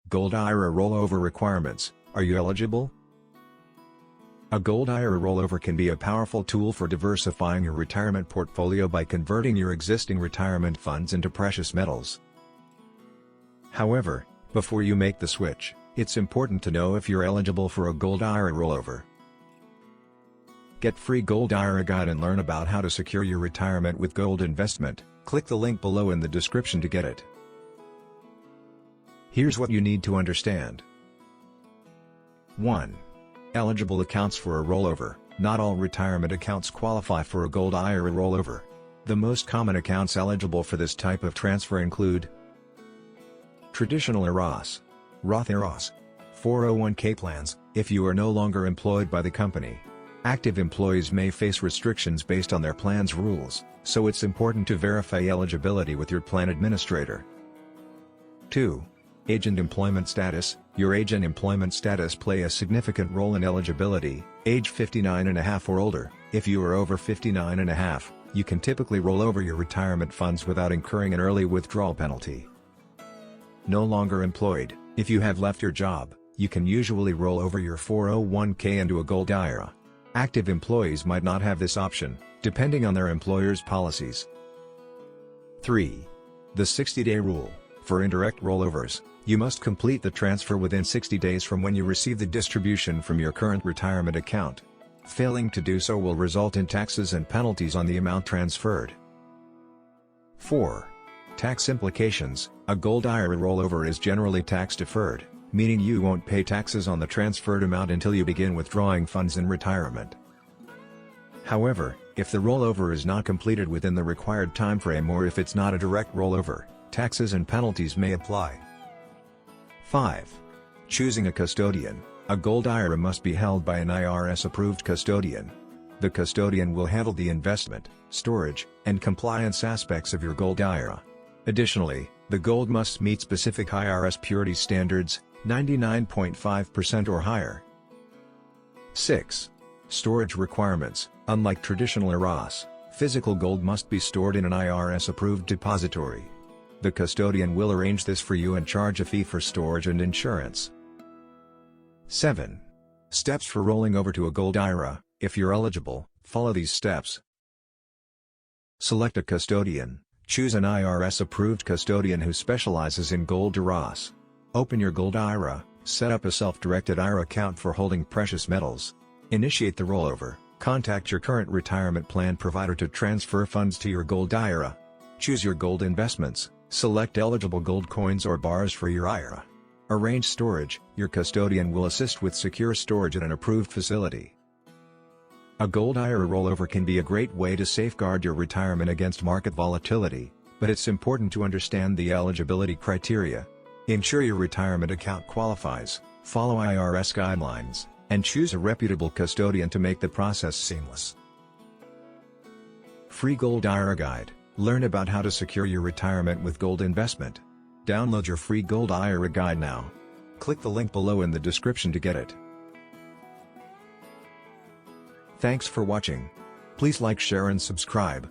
Gold IRA Rollover Requirements. Are you eligible? A Gold IRA rollover can be a powerful tool for diversifying your retirement portfolio by converting your existing retirement funds into precious metals. However, before you make the switch, it's important to know if you're eligible for a Gold IRA rollover. Get free Gold IRA guide and learn about how to secure your retirement with gold investment. Click the link below in the description to get it. Here's what you need to understand. 1. Eligible accounts for a rollover. Not all retirement accounts qualify for a Gold IRA rollover. The most common accounts eligible for this type of transfer include traditional IRAs, Roth IRAs, 401k plans. If you are no longer employed by the company, active employees may face restrictions based on their plan's rules, so it's important to verify eligibility with your plan administrator. 2. Age and employment status. Your age and employment status play a significant role in eligibility. Age 59.5 or older. If you are over 59.5, you can typically roll over your retirement funds without incurring an early withdrawal penalty. No longer employed. If you have left your job, you can usually roll over your 401k into a Gold IRA. Active employees might not have this option, depending on their employer's policies. 3. The 60-day rule. For indirect rollovers, you must complete the transfer within 60 days from when you receive the distribution from your current retirement account. Failing to do so will result in taxes and penalties on the amount transferred. 4. Tax implications. A Gold IRA rollover is generally tax-deferred, meaning you won't pay taxes on the transferred amount until you begin withdrawing funds in retirement. However, if the rollover is not completed within the required time frame or if it's not a direct rollover, taxes and penalties may apply. 5. Choosing a custodian. A Gold IRA must be held by an IRS-approved custodian. The custodian will handle the investment, storage, and compliance aspects of your Gold IRA. Additionally, the gold must meet specific IRS purity standards, 99.5% or higher. 6. Storage requirements. Unlike traditional IRAs, physical gold must be stored in an IRS-approved depository. The custodian will arrange this for you and charge a fee for storage and insurance. 7. Steps for rolling over to a Gold IRA. If you're eligible, follow these steps. Select a custodian. Choose an IRS-approved custodian who specializes in gold IRAs. Open your Gold IRA, set up a self-directed IRA account for holding precious metals. Initiate the rollover. Contact your current retirement plan provider to transfer funds to your Gold IRA. Choose your gold investments. Select eligible gold coins or bars for your IRA. Arrange storage. Your custodian will assist with secure storage at an approved facility. A Gold IRA rollover can be a great way to safeguard your retirement against market volatility, but it's important to understand the eligibility criteria. Ensure your retirement account qualifies, follow IRS guidelines, and choose a reputable custodian to make the process seamless. Free Gold IRA Guide. Learn about how to secure your retirement with gold investment. Download your free Gold IRA Guide now. Click the link below in the description to get it. Thanks for watching. Please like, share and subscribe.